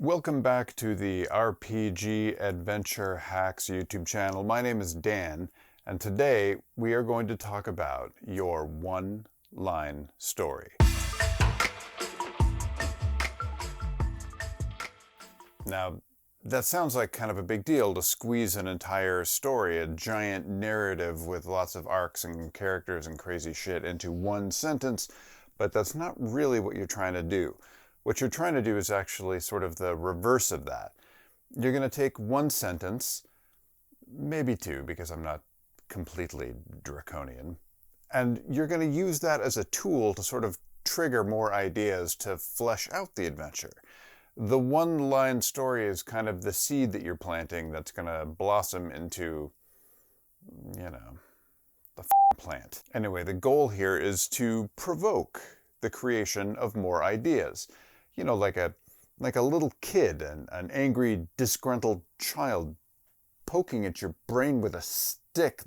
Welcome back to the RPG Adventure Hacks YouTube channel. My name is Dan, and today we are going to talk about your one-line story. Now, that sounds like kind of a big deal to squeeze an entire story, a giant narrative with lots of arcs and characters and crazy shit into one sentence, but that's not really what you're trying to do. What you're trying to do is actually sort of the reverse of that. You're going to take one sentence, maybe two, because I'm not completely draconian, and you're going to use that as a tool to sort of trigger more ideas to flesh out the adventure. The one-line story is kind of the seed that you're planting that's going to blossom into, the plant. Anyway, the goal here is to provoke the creation of more ideas. Like a little kid, an angry, disgruntled child poking at your brain with a stick.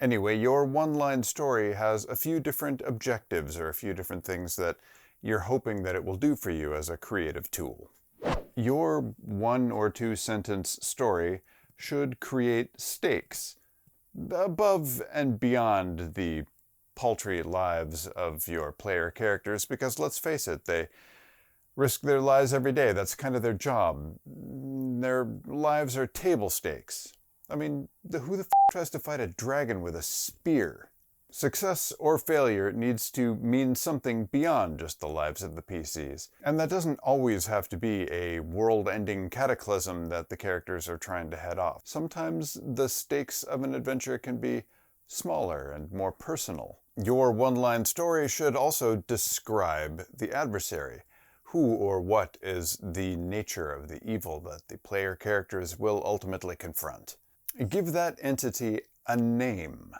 Anyway, your one-line story has a few different objectives or a few different things that you're hoping that it will do for you as a creative tool. Your one or two sentence story should create stakes above and beyond the paltry lives of your player characters, because let's face it, they risk their lives every day. That's kind of their job. Their lives are table stakes. I mean, who the f tries to fight a dragon with a spear? Success or failure needs to mean something beyond just the lives of the PCs. And that doesn't always have to be a world-ending cataclysm that the characters are trying to head off. Sometimes the stakes of an adventure can be smaller and more personal. Your one-line story should also describe the adversary. Who or what is the nature of the evil that the player characters will ultimately confront? Give that entity a name.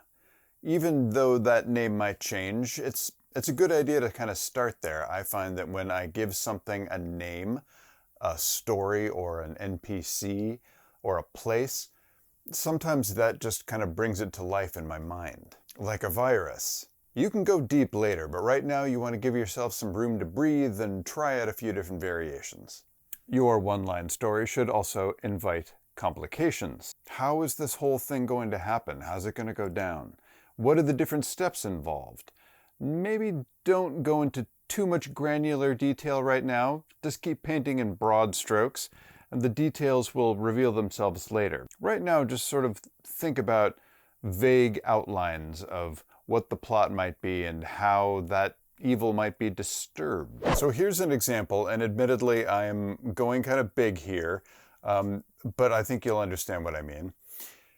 Even though that name might change, it's a good idea to kind of start there. I find that when I give something a name, a story or an NPC or a place, sometimes that just kind of brings it to life in my mind. Like a virus. You can go deep later, but right now you want to give yourself some room to breathe and try out a few different variations. Your one-line story should also invite complications. How is this whole thing going to happen? How's it going to go down? What are the different steps involved? Maybe don't go into too much granular detail right now. Just keep painting in broad strokes, and the details will reveal themselves later. Right now, just sort of think about vague outlines of what the plot might be and how that evil might be disturbed. So here's an example, and admittedly, I'm going kind of big here, but I think you'll understand what I mean.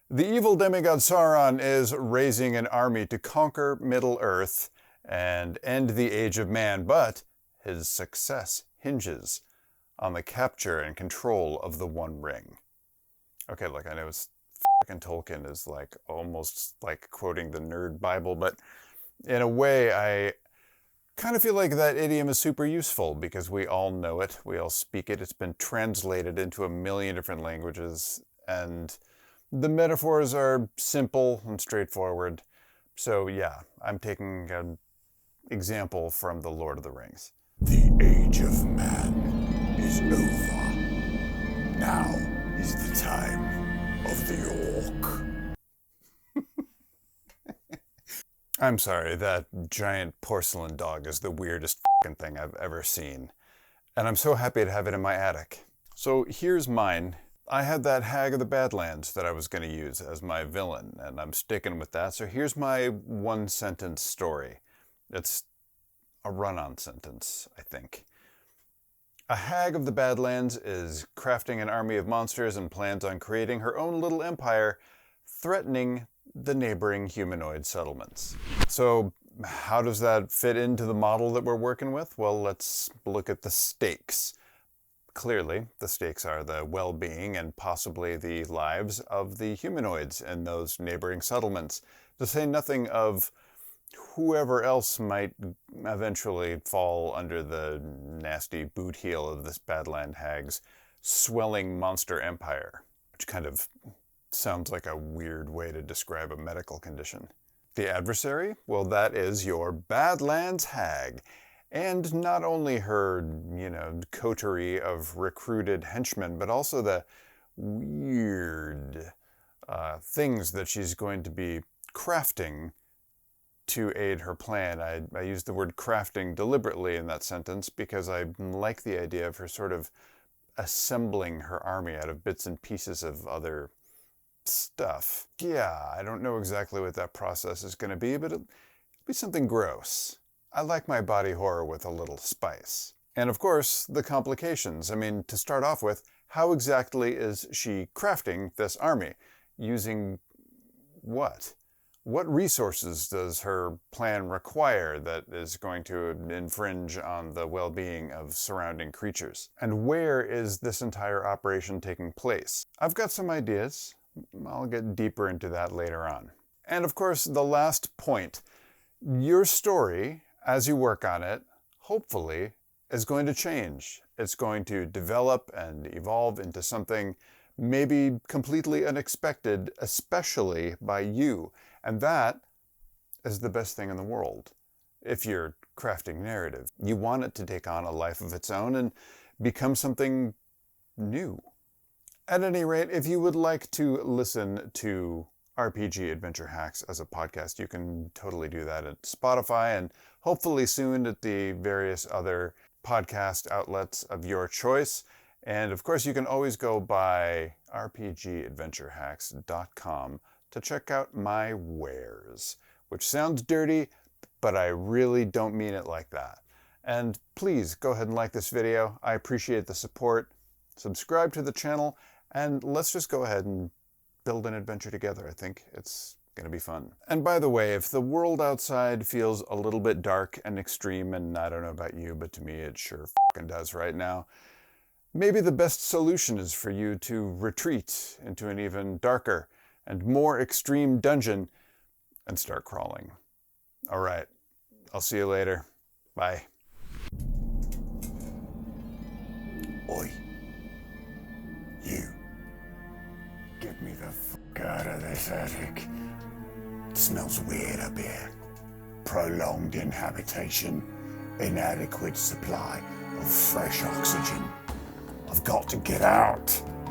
The evil demigod Sauron is raising an army to conquer Middle-earth and end the Age of Man, but his success hinges on the capture and control of the One Ring. Okay, look, I know it's fucking Tolkien is like almost like quoting the nerd Bible, but in a way I kind of feel like that idiom is super useful because we all know it, we all speak it, it's been translated into a million different languages, and the metaphors are simple and straightforward. So yeah, I'm taking an example from The Lord of the Rings. The Age of Man is over. Now is the time of the orc. I'm sorry, that giant porcelain dog is the weirdest fucking thing I've ever seen. And I'm so happy to have it in my attic. So here's mine. I had that Hag of the Badlands that I was going to use as my villain, and I'm sticking with that. So here's my one-sentence story. It's a run-on sentence, I think. A Hag of the Badlands is crafting an army of monsters and plans on creating her own little empire, threatening the neighboring humanoid settlements. So how does that fit into the model that we're working with? Well, let's look at the stakes. Clearly, the stakes are the well-being and possibly the lives of the humanoids in those neighboring settlements, to say nothing of whoever else might eventually fall under the nasty boot heel of this Badland Hag's swelling monster empire, which kind of sounds like a weird way to describe a medical condition. The adversary? Well, that is your Badlands Hag, And not only her, coterie of recruited henchmen, but also the weird things that she's going to be crafting to aid her plan. I use the word crafting deliberately in that sentence because I like the idea of her sort of assembling her army out of bits and pieces of other stuff. Yeah, I don't know exactly what that process is going to be, but it'll be something gross. I like my body horror with a little spice. And of course, the complications. I mean, to start off with, how exactly is she crafting this army? Using what? What resources does her plan require that is going to infringe on the well-being of surrounding creatures? And where is this entire operation taking place? I've got some ideas. I'll get deeper into that later on. And of course, the last point. Your story, as you work on it, hopefully, is going to change. It's going to develop and evolve into something maybe completely unexpected, especially by you. And that is the best thing in the world. If you're crafting narrative, you want it to take on a life of its own and become something new. At any rate, if you would like to listen to RPG Adventure Hacks as a podcast, you can totally do that at Spotify and hopefully soon at the various other podcast outlets of your choice. And of course, you can always go by rpgadventurehacks.com to check out my wares, which sounds dirty, but I really don't mean it like that. And please go ahead and like this video. I appreciate the support. Subscribe to the channel, and let's just go ahead and build an adventure together. I think it's going to be fun. And by the way, if the world outside feels a little bit dark and extreme, and I don't know about you, but to me it sure fucking does right now, maybe the best solution is for you to retreat into an even darker and more extreme dungeon and start crawling. All right, I'll see you later. Bye. Oi. You. Get me the fuck out of this attic. It smells weird up here. Prolonged inhabitation. Inadequate supply of fresh oxygen. I've got to get out.